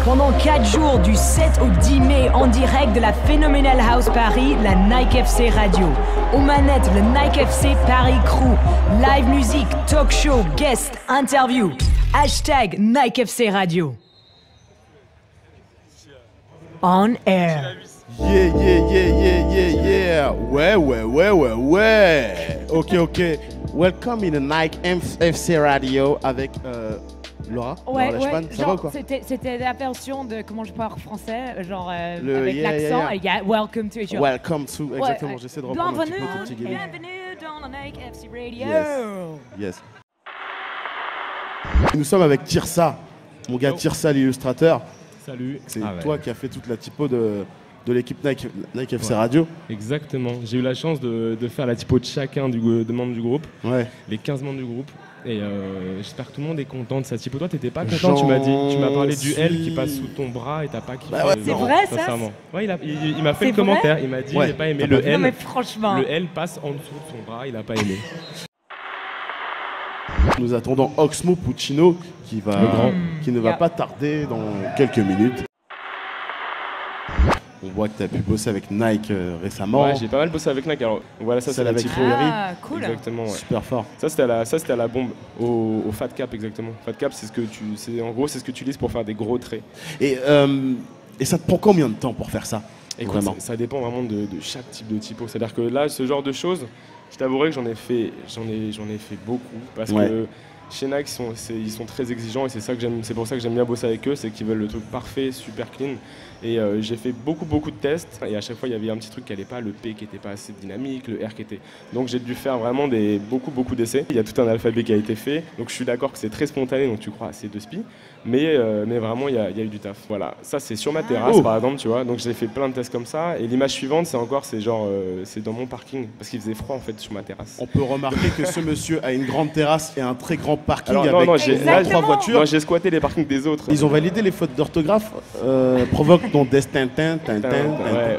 Pendant 4 jours, du 7 au 10 mai, en direct de la Phenomenal House Paris, la Nike FC Radio. Aux manettes, le Nike FC Paris Crew. Live musique, talk show, guest, interview. Hashtag Nike FC Radio. On air. Yeah. Ouais. Ok. Welcome in the Nike FC Radio avec Laura. Ouais, Laura Lachman. Ça genre, va ou quoi? C'était la version de comment je parle français, genre avec yeah, l'accent. yeah. Il y a Welcome to each other. Welcome to, exactement, j'essaie de reprendre un petit peu ton petit gimmick. Bienvenue dans la Nike FC Radio. Yes. Nous sommes avec Tirsa, mon gars Tirsa l'illustrateur. Salut. C'est toi qui as fait toute la typo de l'équipe Nike FC Radio. Exactement. J'ai eu la chance de faire la typo de chacun de membres du groupe, les 15 membres du groupe. Et j'espère que tout le monde est content de sa typo. Toi, t'étais pas content, tu m'as parlé du L qui passe sous ton bras et t'as pas kiffé. C'est vrai ça? Sincèrement. Ouais, il m'a fait le commentaire, il m'a dit il n'a pas aimé le L. Non mais franchement. Le L passe en dessous de son bras, il n'a pas aimé. Nous attendons Oxmo Puccino qui ne va pas tarder dans quelques minutes. On voit que tu as pu bosser avec Nike récemment. Ouais, j'ai pas mal bossé avec Nike. Alors voilà, ça c'est la avec typo. Ah, cool. Exactement. Ouais. Super fort. Ça c'était à la bombe au Fat Cap exactement. Fat Cap c'est ce que en gros c'est ce que tu utilises pour faire des gros traits. Et ça te prend combien de temps pour faire ça? Écoute, ça dépend vraiment de chaque type de typo. C'est-à-dire que là, ce genre de choses, je t'avouerai que j'en ai fait beaucoup parce que chez Nike, ils sont très exigeants et c'est pour ça que j'aime bien bosser avec eux, c'est qu'ils veulent le truc parfait, super clean. Et j'ai fait beaucoup de tests et à chaque fois il y avait un petit truc qui n'allait pas, le P qui n'était pas assez dynamique, le R qui était. Donc j'ai dû faire vraiment beaucoup d'essais. Il y a tout un alphabet qui a été fait, donc je suis d'accord que c'est très spontané, donc tu crois assez de spi. Mais vraiment il y a eu du taf. Voilà, ça c'est sur ma terrasse par exemple, tu vois. Donc j'ai fait plein de tests comme ça. Et l'image suivante c'est dans mon parking parce qu'il faisait froid en fait sur ma terrasse. On peut remarquer que ce monsieur a une grande terrasse et un très grand parking avec 3 voitures. Moi j'ai squatté les parkings des autres. Ils ont validé les fautes d'orthographe, provoque ton destin.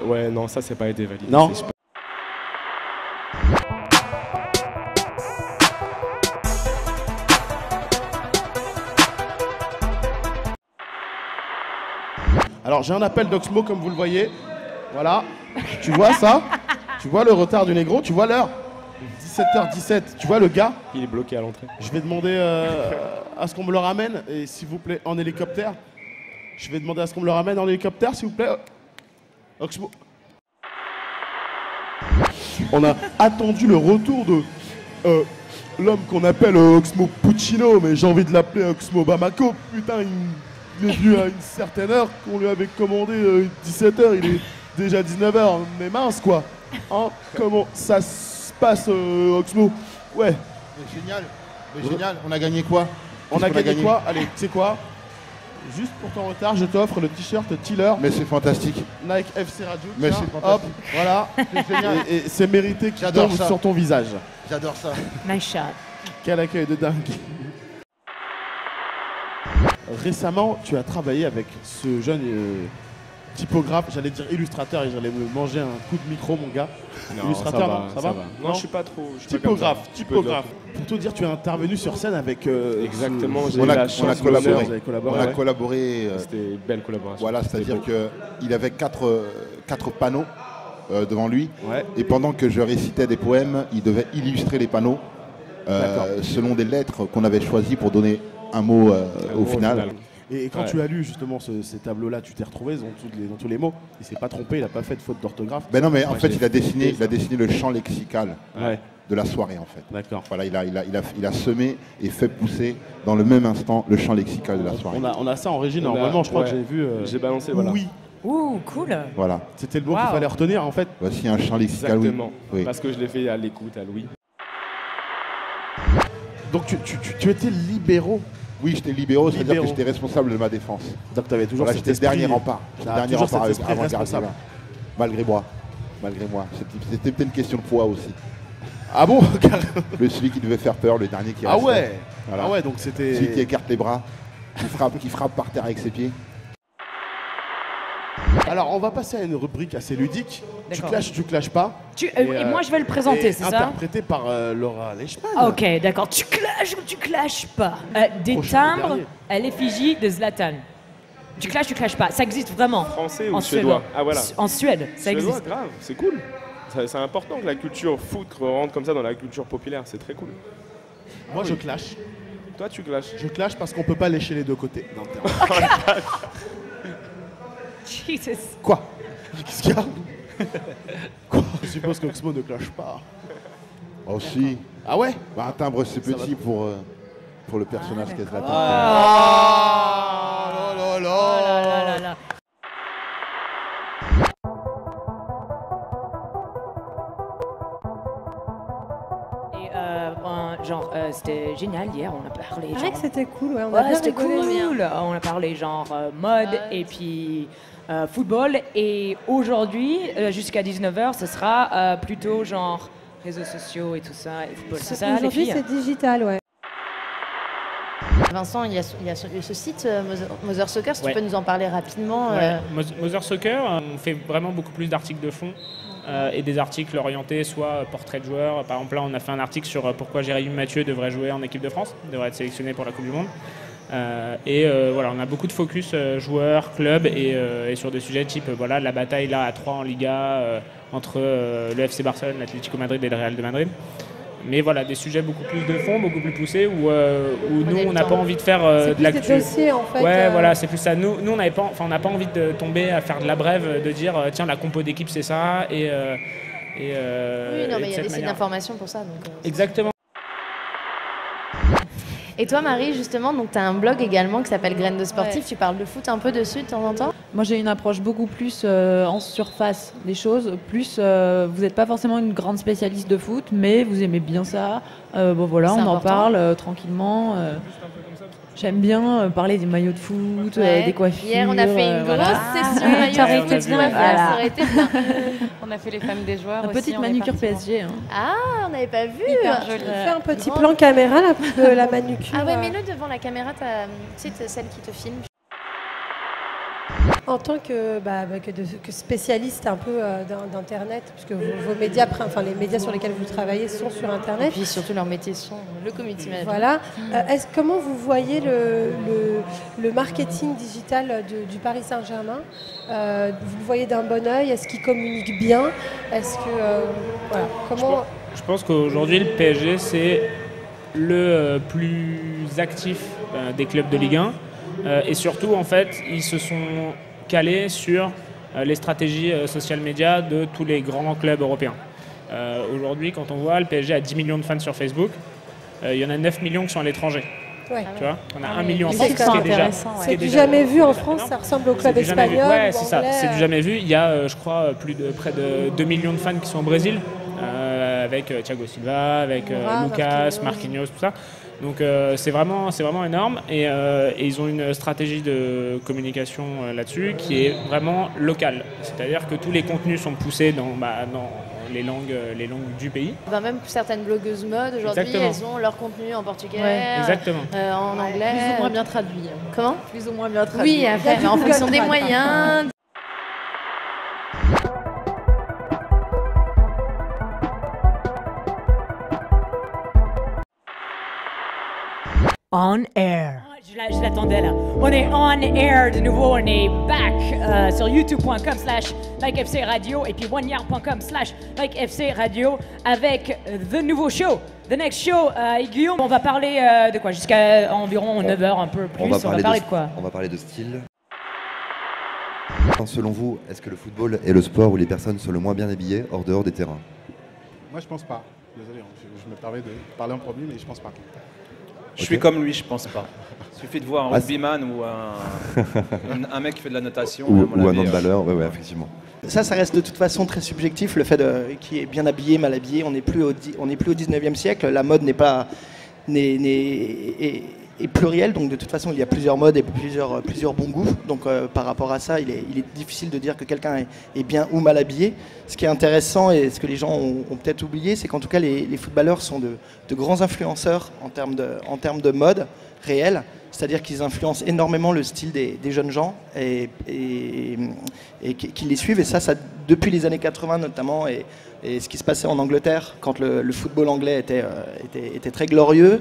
Ouais, non, ça c'est pas été validé. Non. Alors j'ai un appel d'Oxmo comme vous le voyez. Voilà. Tu vois ça? Tu vois le retard du négro? Tu vois l'heure? 17h17. Tu vois le gars? Il est bloqué à l'entrée. Je vais demander à ce qu'on me le ramène, et s'il vous plaît, en hélicoptère. Je vais demander à ce qu'on me le ramène en hélicoptère, s'il vous plaît. Oxmo. On a attendu le retour de l'homme qu'on appelle Oxmo Puccino, mais j'ai envie de l'appeler Oxmo Bamako. Putain, il est venu à une certaine heure qu'on lui avait commandé 17h, il est déjà 19h. Mais mince quoi. Hein, comment ça se passe, Oxmo? Ouais. Mais génial, on a gagné quoi? On a gagné quoi? Allez, tu sais quoi? Juste pour ton retard, je t'offre le t-shirt Tiller. Mais c'est fantastique. Nike FC Radio. Mais tiens, c'est fantastique. hop, voilà. C'est génial. Et c'est mérité qu'il tombe sur ton visage. J'adore ça. Nice shot. Quel accueil de dingue. Récemment, tu as travaillé avec ce jeune typographe, j'allais dire illustrateur et j'allais me manger un coup de micro, mon gars. Non, illustrateur, ça va. Non, je suis pas trop. Typographe. Pour te dire, tu es intervenu sur scène avec. Exactement, on a collaboré. On a collaboré. C'était une belle collaboration. Voilà, c'est-à-dire qu'il avait quatre panneaux devant lui. Ouais. Et pendant que je récitais des poèmes, il devait illustrer les panneaux selon des lettres qu'on avait choisies pour donner un mot au final. Et quand tu as lu justement ces tableaux-là, tu t'es retrouvé dans tous les mots. Il s'est pas trompé, il n'a pas fait de faute d'orthographe. Ben non, mais en fait, il a dessiné le champ lexical de la soirée, en fait. D'accord. Voilà, il a semé et fait pousser dans le même instant le champ lexical de la soirée. On a ça en régie, normalement, je crois que j'ai vu. J'ai balancé, voilà. Oui. Ouh, cool. Voilà. C'était le mot qu'il fallait retenir, en fait. Voici un champ lexical, Exactement. Oui. Parce que je l'ai fait à l'écoute, à Louis. Donc tu étais libéraux. Oui, j'étais libéraux, c'est-à-dire que j'étais responsable de ma défense. Donc tu avais toujours J'étais le dernier rempart. Dernier rempart avant responsable. Malgré moi. C'était peut-être une question de poids aussi. Ah bon? Celui qui devait faire peur, le dernier qui restait. Ah ouais. Voilà. Ah ouais, donc c'était. Celui qui écarte les bras, qui frappe par terre avec ses pieds. Alors, on va passer à une rubrique assez ludique. Tu clashes pas. Et moi, je vais le présenter, c'est ça? Interprété par Laura Lachman. Ok, d'accord. Tu clashes ou tu clashes pas? Des Prochain timbres dernier. à l'effigie de Zlatan. Tu clashes pas. Ça existe vraiment. Français ou en suédois? Suède. Ah voilà. En Suède, ça Suédois, existe. grave, c'est cool. C'est important que la culture foot rentre comme ça dans la culture populaire, c'est très cool. Moi, je clash. Toi, tu clashes. Je clash parce qu'on peut pas lécher les deux côtés d'un terrain. Jesus. Quoi? Qu'est-ce qu'il y a? Quoi? Je suppose que Oxmo ne clash pas. Oh si. Ah ouais? Bah, un timbre c'est petit pour le personnage qui est là. Oh là là Oh là là là. Et c'était génial hier, on a parlé. C'est vrai que c'était cool, ouais, on a Ouais, bien c'était rigolé. cool. On a parlé mode et puis football. Et aujourd'hui, jusqu'à 19h, ce sera plutôt réseaux sociaux et tout ça. Et football. C'est ça, les Aujourd'hui, filles. c'est digital, ouais. Vincent, il y a ce site Mother Soccer, si Ouais. tu peux nous en parler rapidement. Ouais. Mother Soccer, on fait vraiment beaucoup plus d'articles de fond et des articles orientés soit portrait de joueurs. Par exemple, là, on a fait un article sur pourquoi Jérémy Mathieu devrait jouer en équipe de France, devrait être sélectionné pour la Coupe du Monde. Voilà, on a beaucoup de focus joueurs, clubs et sur des sujets type la bataille là à 3 en Liga entre le FC Barcelone, l'Atlético Madrid et le Real de Madrid. Mais voilà, des sujets beaucoup plus de fond, beaucoup plus poussés, où nous, on n'a pas envie de faire de l'actu. C'est des dossiers, en fait. Ouais, voilà, c'est plus ça. Nous on n'a pas envie de tomber à faire de la brève, de dire tiens, la compo d'équipe c'est ça, oui, non, mais il y a des sites manière. d'information pour ça. Donc, Exactement. Et toi, Marie, justement, tu as un blog également qui s'appelle Graines de Sportif. Ouais. Tu parles de foot un peu dessus de temps en temps? Moi, j'ai une approche beaucoup plus en surface des choses. Plus, vous n'êtes pas forcément une grande spécialiste de foot, mais vous aimez bien ça. Bon, voilà, C'est on en important. parle tranquillement. J'aime bien parler des maillots de foot, Ouais. des coiffures. Hier, on a fait une grosse session Ouais, maillot tu aurais de été foot. bien, Voilà. voilà. Ça aurait été bien. On a fait les femmes des joueurs Une aussi. petite on est manucure parti voir. PSG. Hein. Ah, on n'avait pas vu. Hyper joli. Fais un petit Grand. plan caméra là, de la manucure. Ah ouais, mets-le devant la caméra, tu sais, celle qui te filme. En tant que spécialiste un peu d'Internet, puisque vos médias, les médias sur lesquels vous travaillez sont sur Et Internet. puis surtout, leur métier sont le community manager. Voilà. Comment vous voyez le marketing digital du Paris Saint-Germain? Vous le voyez d'un bon œil? Est-ce qu'il communique bien? Est-ce que comment? Je pense qu'aujourd'hui, le PSG, c'est le plus actif des clubs de Ligue 1. Et surtout, en fait, ils se sont calés sur les stratégies social media de tous les grands clubs européens. Aujourd'hui, quand on voit, le PSG a 10 millions de fans sur Facebook. Il y en a 9 millions qui sont à l'étranger. Ouais. Tu vois, on a Ah 1 oui. million en C'est France, super ce qui est déjà... intéressant, ouais. ce qui est C'est du déjà- jamais vu en déjà France, énorme. ça ressemble au C'est club du jamais vu. espagnol. Ouais, ou c'est ça, anglais. c'est du jamais vu. Il y a, je crois, près de 2 millions de fans qui sont au Brésil, avec Thiago Silva, avec Moura, Lucas, Marquinhos. Marquinhos, tout ça. Donc c'est vraiment énorme et ils ont une stratégie de communication là-dessus qui est vraiment locale. C'est-à-dire que tous les contenus sont poussés dans les langues du pays. Même certaines blogueuses mode, aujourd'hui, Exactement. elles ont leur contenu en portugais, Ouais, Exactement. en anglais. Plus ou moins bien traduit. Comment? Plus ou moins bien traduit. Oui, après, mais en Google fonction des Trad. moyens. On air. Je l'attendais là. On est on air de nouveau, on est back sur youtube.com/likefc radio et puis oneyard.com/likefc radio avec the nouveau show, the next show. Et Guillaume, on va parler de quoi? Jusqu'à environ 9h, un peu plus. On va parler de quoi? On va parler de style. Selon vous, est-ce que le football est le sport où les personnes sont le moins bien habillées hors dehors des terrains? Moi, je pense pas. Désolé, je me permets de parler en premier, mais je pense pas. Je suis comme lui, je pense pas. Il suffit de voir un Ah, rugbyman ou un mec qui fait de la natation. Ou à mon un avis, handballeur, ouais, effectivement. Ça reste de toute façon très subjectif, le fait qui est bien habillé, mal habillé. On n'est plus au 19e siècle, la mode est plurielle, donc de toute façon il y a plusieurs modes et plusieurs bons goûts. Donc par rapport à ça, il est difficile de dire que quelqu'un est bien ou mal habillé. Ce qui est intéressant et ce que les gens ont peut-être oublié, c'est qu'en tout cas les footballeurs sont de grands influenceurs en termes de mode réel. C'est-à-dire qu'ils influencent énormément le style des jeunes gens et qui les suivent. Et ça depuis les années 80 notamment, et ce qui se passait en Angleterre quand le football anglais était très glorieux.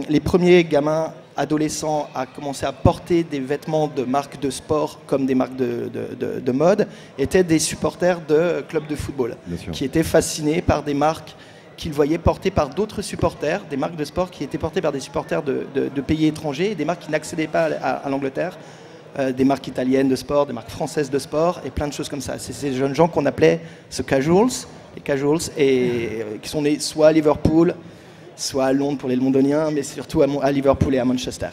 Les premiers gamins adolescents à commencer à porter des vêtements de marques de sport comme des marques de mode étaient des supporters de clubs de football qui étaient fascinés par des marques qu'ils voyaient portées par d'autres supporters, des marques de sport qui étaient portées par des supporters de pays étrangers et des marques qui n'accédaient pas à l'Angleterre, des marques italiennes de sport, des marques françaises de sport et plein de choses comme ça. C'est ces jeunes gens qu'on appelait les casuals, et qui sont nés soit à Liverpool, soit à Londres pour les londoniens, mais surtout à Liverpool et à Manchester.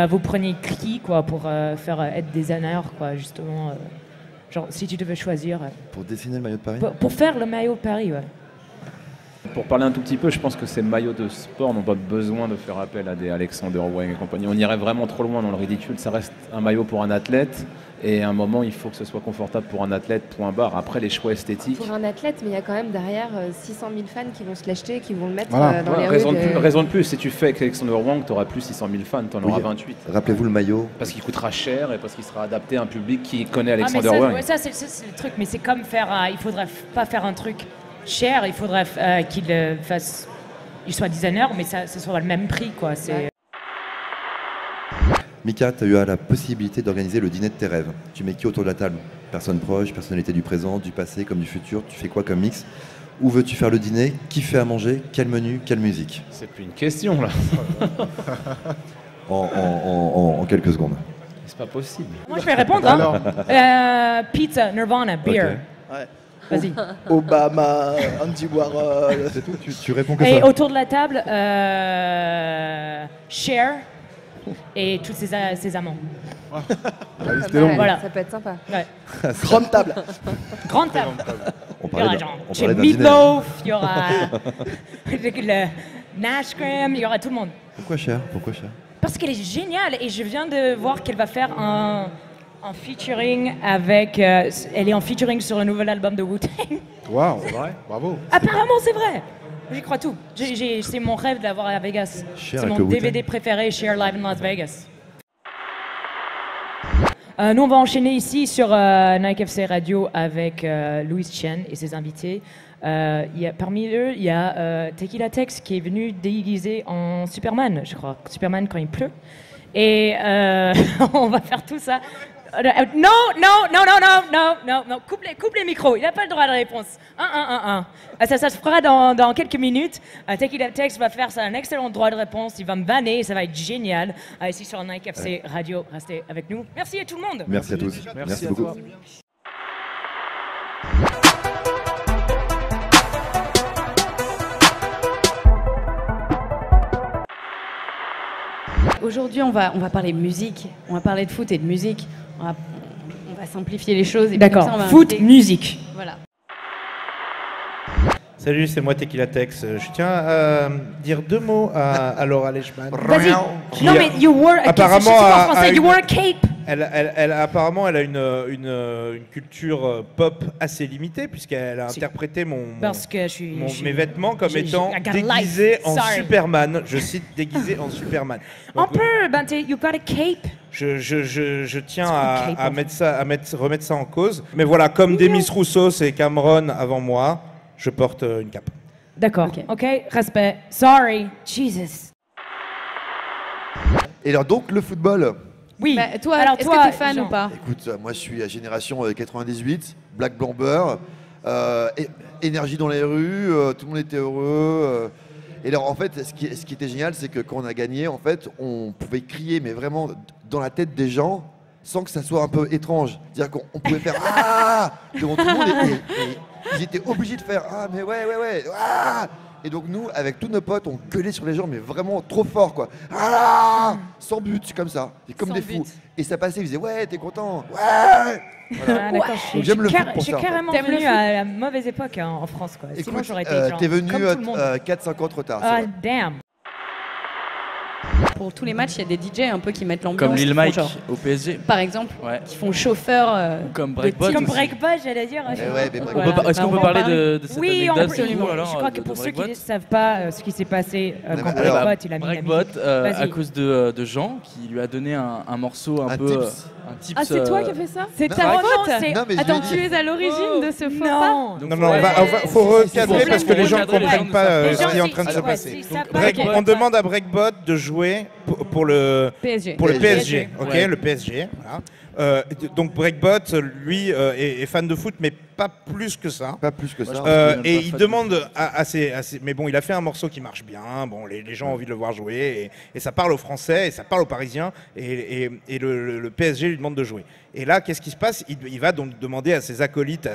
Vous prenez qui quoi, pour faire être designer, quoi, justement genre, si tu devais choisir. Pour dessiner le maillot de Paris pour faire le maillot de Paris, ouais. Pour parler un tout petit peu, je pense que ces maillots de sport n'ont pas besoin de faire appel à des Alexander Wang et compagnie. On irait vraiment trop loin dans le ridicule. Ça reste un maillot pour un athlète. Et à un moment, il faut que ce soit confortable pour un athlète, point barre. Après, les choix esthétiques... Pour un athlète, mais il y a quand même derrière 600 000 fans qui vont se l'acheter, qui vont le mettre dans les rues. Raison de plus, si tu fais avec Alexander Wang, tu auras plus 600 000 fans, tu en auras 28. Rappelez-vous le maillot. Parce qu'il coûtera cher et parce qu'il sera adapté à un public qui connaît Alexander Wang. Ouais, ça c'est le truc, mais c'est comme faire... il faudrait pas faire un truc cher, il faudrait qu'il fasse... Il soit designer, mais ça sera le même prix, quoi. C'est... Mika, tu as eu la possibilité d'organiser le dîner de tes rêves. Tu mets qui autour de la table? Personne proche, personnalité du présent, du passé comme du futur. Tu fais quoi comme mix? Où veux-tu faire le dîner? Qui fait à manger? Quel menu? Quelle musique? C'est plus une question, là. en quelques secondes. C'est pas possible. Moi, je vais répondre. Pizza, Nirvana, beer. Okay. Ouais. Vas-y. Obama, Andy Warhol. C'est tout, tu réponds que ça. Et autour de la table, Cher et tous ses amants. Voilà. Ça peut être sympa. Ouais. Grande table. Grande table. Il y aura genre Meatloaf, il y aura le Nash Graham, il y aura tout le monde. Pourquoi Cher? Parce qu'elle est géniale et je viens de voir qu'elle va faire un featuring avec... elle est en featuring sur le nouvel album de Wu-Tang. Waouh, c'est vrai? Bravo. Apparemment, c'est vrai. J'y crois tout. C'est mon rêve de l'avoir à Vegas. C'est mon DVD préféré, Cher Live in Las Vegas. Nous, on va enchaîner ici sur Nike FC Radio avec Louis Chen et ses invités. Parmi eux, il y a Tequila Tex qui est venu déguisé en Superman, je crois. Superman quand il pleut. Et on va faire tout ça. Non, coupe les micros, il n'a pas le droit de réponse. Ça se fera dans quelques minutes. Tequila Tex va faire un excellent droit de réponse, il va me banner, ça va être génial. Ici sur Nike FC Radio, restez avec nous. Merci à tout le monde. Merci à tous. Merci beaucoup. Aujourd'hui, on va parler musique, on va parler de foot et de musique. On va simplifier les choses. D'accord, foot, musique. Voilà. Salut, c'est moi Tequila Tex. Je tiens à dire deux mots à Laura Leishman. Vas-y. Non mais you wore a cape. Apparemment, elle a une culture pop assez limitée puisqu'elle a interprété mes vêtements comme étant déguisé en Superman. Je cite déguisé en Superman. Donc, you got a cape. Je tiens à remettre ça en cause. Mais voilà, comme Demis Roussos et Cameron avant moi, je porte une cape. D'accord. Ok, respect. Sorry. Jesus. Et alors donc le football. Oui. Toi, est-ce que tu es fan ou pas? Écoute, moi je suis à génération 98, Black Blamber, énergie dans les rues, tout le monde était heureux. Et alors en fait, ce qui était génial, c'est que quand on a gagné, en fait, on pouvait crier, mais vraiment dans la tête des gens, sans que ça soit un peu étrange. C'est-à-dire qu'on pouvait faire ah devant tout le monde et ils étaient obligés de faire ah mais ouais ah. Et donc nous, avec tous nos potes, on gueulait sur les gens, mais vraiment trop fort, quoi. Ah, sans but, comme ça, et comme des fous. Et ça passait, ils disaient ouais, t'es content, ouais. Voilà. D'accord, j'aime le foot pour ça. J'ai carrément venu à la mauvaise époque en France, quoi. Écoute, sinon j'aurais été genre, t'es venu à 4-5 ans trop tard. Ah damn. Pour tous les matchs, il y a des DJ un peu qui mettent l'ambiance. Comme Lil Mike au PSG. Par exemple, qui font chauffeur. Comme Breakbot. Comme Breakbot, j'allais dire. Est-ce qu'on peut parler de cette anecdote? Je crois que pour ceux qui ne savent pas ce qui s'est passé quand Breakbot, il a mis Breakbot, à cause de Jean, qui lui a donné un morceau un tips. Ah, c'est toi qui as fait ça? C'est ta faute. Attends, tu es à l'origine de ce faux pas? Non, faut recadrer parce que les gens ne comprennent pas ce qui est en train de se passer. On demande à Breakbot de jouer pour le PSG. Pour le PSG, ok, le PSG. Voilà. Donc Breakbot, lui, est fan de foot, mais pas plus que ça. Pas plus que ça. Et il demande à ses... Mais bon, il a fait un morceau qui marche bien. Bon, les gens ont envie de le voir jouer. Et ça parle aux Français, et ça parle aux Parisiens. Et le PSG lui demande de jouer. Et là, qu'est-ce qui se passe? Il va donc demander à ses acolytes,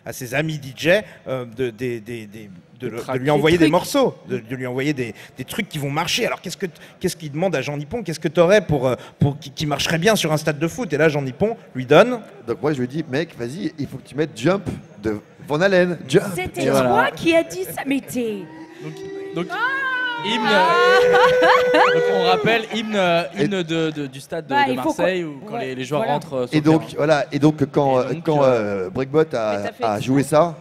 à ses amis DJ, de lui envoyer des morceaux, de lui envoyer des trucs qui vont marcher. Alors qu'est-ce qu'il demande à Jean Nippon? Qu'est-ce que tu aurais pour qui marcherait bien sur un stade de foot? Et là, Jean Nippon lui donne. Donc moi, je lui dis, mec, vas-y, il faut que tu mettes Jump de Van Halen. Jump. C'était toi qui as dit ça, mais t'es... Donc hymne. Donc on rappelle hymne du stade de Marseille où quand les joueurs rentrent. Et donc voilà. Et donc quand Breakbot a joué ça,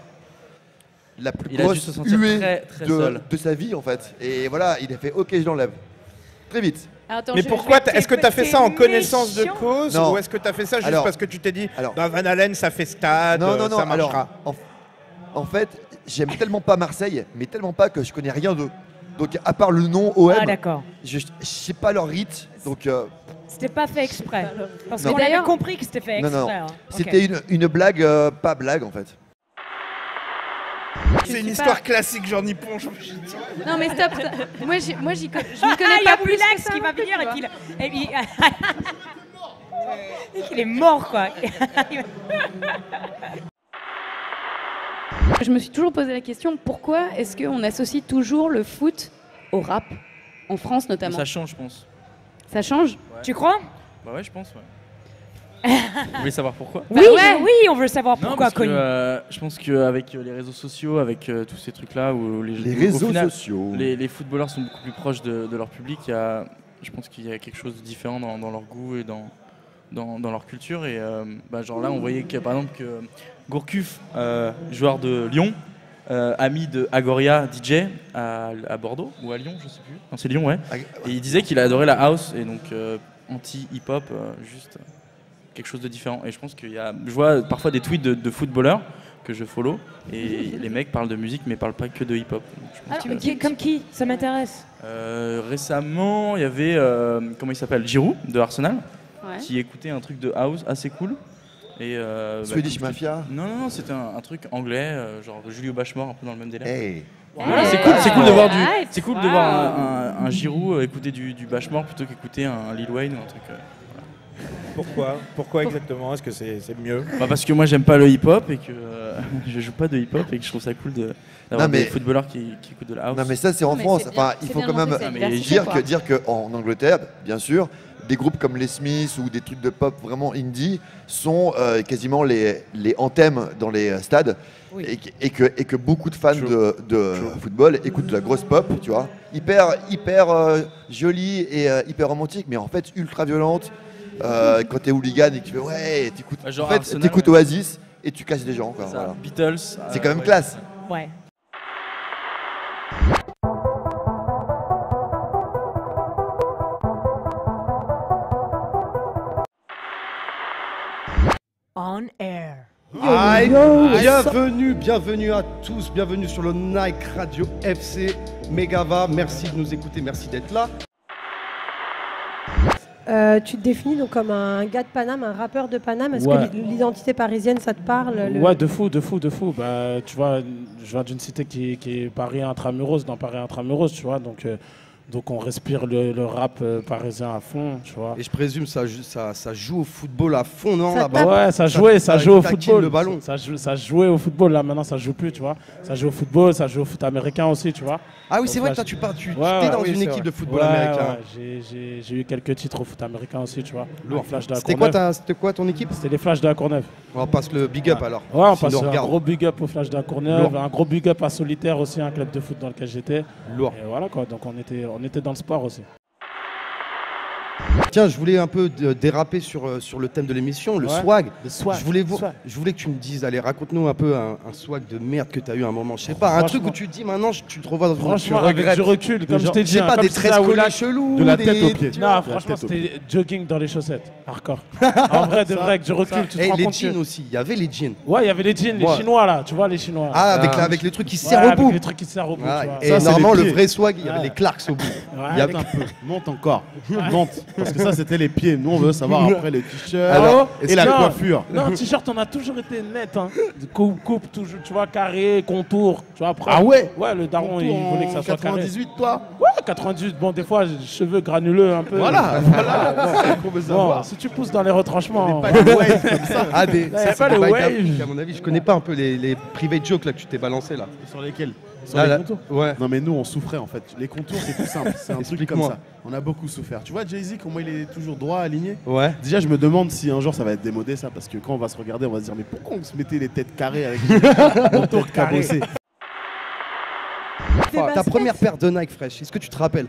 la plus grosse huée de sa vie en fait. Et voilà, il a fait OK, je l'enlève très vite. Attends, mais pourquoi est-ce que tu as fait ça en connaissance de cause ou est-ce que tu as fait ça juste parce que tu t'es dit Van Halen ça fait stade, ça marchera? En fait, j'aime tellement pas Marseille, mais tellement pas que je connais rien d'eux. Donc à part le nom OM, je sais pas leur rite. Donc c'était pas fait exprès. Parce qu'on avait compris que c'était fait exprès. Non. C'était une blague, pas blague en fait. C'est une histoire classique, Jean Nippon. Non mais stop. Moi, je m'y connais pas plus que ça. Qui va venir et puis il est mort quoi. Je me suis toujours posé la question, pourquoi est-ce qu'on associe toujours le foot au rap, en France notamment? Ça change, je pense. Ça change? Ouais. Tu crois? Bah ouais, je pense, Vous voulez savoir pourquoi? Oui, on veut savoir pourquoi. Je pense qu'avec les réseaux sociaux, avec tous ces trucs-là, où les footballeurs sont beaucoup plus proches de leur public, je pense qu'il y a quelque chose de différent dans leur goût et dans leur culture. Et genre là, on voyait que, par exemple, que Gourcuff, joueur de Lyon, ami de Agoria, DJ à Bordeaux ou à Lyon, je sais plus. Non, c'est Lyon, ouais. Et il disait qu'il adorait la house et donc anti-hip-hop, juste quelque chose de différent. Et je pense je vois parfois des tweets de footballeurs que je follow et les mecs parlent de musique mais parlent pas que de hip-hop. Comme qui? Ça m'intéresse. Récemment, il y avait comment il s'appelle, Giroud de Arsenal, qui écoutait un truc de house assez cool. Et Swedish Mafia? Non, c'était un truc anglais, genre Julio Bashmore, un peu dans le même délire. Hey. Voilà, c'est cool de voir un Giroud écouter du Bashmore plutôt qu'écouter un Lil Wayne ou un truc. Pourquoi exactement? Est-ce que c'est mieux? Parce que moi j'aime pas le hip-hop et que je joue pas de hip-hop et que je trouve ça cool d'avoir des footballeurs qui écoutent de la house. Non mais ça c'est en France. Enfin, il faut quand même dire que en Angleterre, bien sûr, des groupes comme les Smiths ou des trucs de pop vraiment indie sont quasiment les anthems dans les stades. Oui. Et que beaucoup de fans de football écoutent de la grosse pop, tu vois, hyper jolie et hyper romantique, mais en fait ultra violente. Quand t'es hooligan et que tu fais t'écoutes Oasis et tu casses des gens quoi, voilà. Beatles, c'est quand même classe. Ouais. On air. Bienvenue à tous, bienvenue sur le Nike Radio FC Megava. Merci de nous écouter, merci d'être là. Tu te définis donc comme un gars de Paname, un rappeur de Paname. Est-ce que l'identité parisienne, ça te parle? Ouais, de fou. Bah, tu vois, je viens d'une cité qui est Paris Intramuros, dans Paris Intramuros, tu vois. Donc on respire le rap parisien à fond, tu vois. Et je présume ça joue au football à fond, non? Ouais, ça joue au football. Le ballon. Ça jouait au football, là maintenant ça joue plus, tu vois. Ça joue au football, ça joue au foot américain aussi, tu vois. Ah oui, c'est vrai que toi tu es dans une équipe de football américain. Ouais, j'ai eu quelques titres au foot américain aussi, tu vois. C'était quoi ton équipe? C'était les Flash de la Courneuve. On passe le big up alors. Ouais, on passe un gros big up au Flash de la Courneuve, un gros big up à Solitaire aussi, un club de foot dans lequel j'étais. Lourd. Et voilà quoi, donc on était dans le sport aussi. Tiens, je voulais un peu déraper sur le thème de l'émission, le swag. Je voulais que tu me dises, allez, raconte-nous un peu un swag de merde que tu as eu à un moment. Je sais pas, un truc où tu te dis maintenant, tu te revois dans une... Franchement, avec du recul, comme je t'ai dit. Je sais pas, des tresses collées chelous. De la tête aux pieds. Non, franchement, c'était jogging dans les chaussettes. Hardcore. En vrai, de vrai, avec du recul, tu te rends compte. Et les jeans aussi, il y avait les jeans. Ouais, il y avait les jeans, les chinois là, tu vois, les chinois. Ah, avec les trucs qui se serrent au bout. Avec les trucs qui se serrent au bout, tu vois. Et normalement, le vrai swag, il y avait les Clarks au bout. Monte un peu, monte encore. Monte. Parce que ça, c'était les pieds. Nous, on veut savoir après les t-shirts et la coiffure. Non, t-shirt, on a toujours été net. Hein. Coupe, toujours, tu vois, carré, contour. Tu vois, après, ah ouais? Ouais, le daron, il voulait que ça soit 98, carré. toi? Ouais, 98. Bon, des fois, cheveux granuleux un peu. Voilà. Bon, si tu pousses dans les retranchements. Pas des waves comme ça. Ah, c'est pas les waves. À mon avis, je connais pas un peu les private jokes là que tu t'es balancé là. Sur lesquels? Sur les contours? Ouais. Non mais nous on souffrait en fait. Les contours c'est tout simple, c'est un truc comme ça. On a beaucoup souffert. Tu vois Jay-Z comment il est toujours droit, aligné? Ouais. Déjà je me demande si un jour ça va être démodé ça parce que quand on va se regarder on va se dire mais pourquoi on se mettait les têtes carrées avec les contours cabossés? Ta première paire de Nike Fresh, est-ce que tu te rappelles?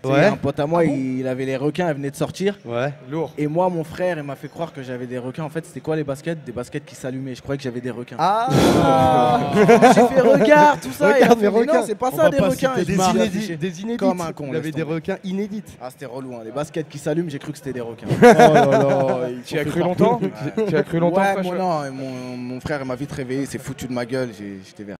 Ouais. Un pote à moi, il avait les requins, il venait de sortir. Ouais. Lourd. Et moi, mon frère, il m'a fait croire que j'avais des requins. En fait, c'était quoi les baskets? Des baskets qui s'allumaient. Je croyais que j'avais des requins. Ah j'ai fait regarde tout ça. Regarde mes requins. Non, c'est pas ça des requins. Des inédits. Comme un con. Il avait des requins inédites. Ah, c'était relou. Hein. Les baskets qui s'allument, j'ai cru que c'était des requins. Oh là là. Tu as cru longtemps? Tu as cru longtemps? Ouais, moi non. Mon frère, il m'a vite réveillé. Il s'est foutu de ma gueule. J'étais vert.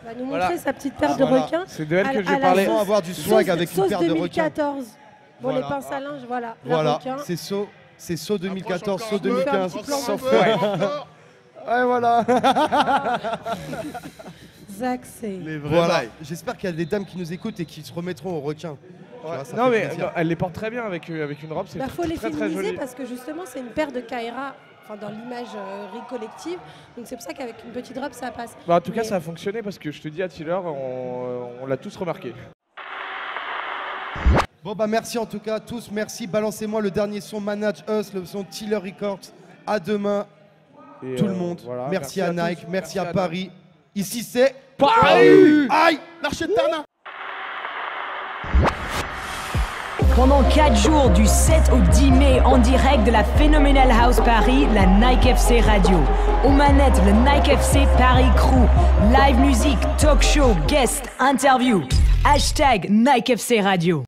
Va nous montrer sa petite paire de requins. C'est de elle que je parlais. Sans avoir du swag avec une paire de requins. 2014. Bon, les pinces à linge, voilà. Voilà, c'est saut 2014, saut 2015. Sans faire. Ouais, voilà. Zach, c'est. Voilà. J'espère qu'il y a des dames qui nous écoutent et qui se remettront aux requins. Ouais. Non mais elle les porte très bien avec une robe. Il faut les très féminiser parce que justement c'est une paire de Kaira. Dans l'image collective, donc c'est pour ça qu'avec une petite robe ça passe. Bah, en tout cas ça a fonctionné parce que je te dis à Tiller, on l'a tous remarqué. Bon bah merci en tout cas tous, merci, balancez-moi le dernier son Manage Us, le son Tiller Records. À demain tout le monde, voilà, merci à Nike, merci à Paris. Ici c'est Paris. Aïe, l'archer de Tana. Pendant 4 jours, du 7 au 10 mai, en direct de la Phenomenal House Paris, la Nike FC Radio. Aux manettes, le Nike FC Paris Crew. Live musique, talk show, guest, interview. #Nike FC Radio.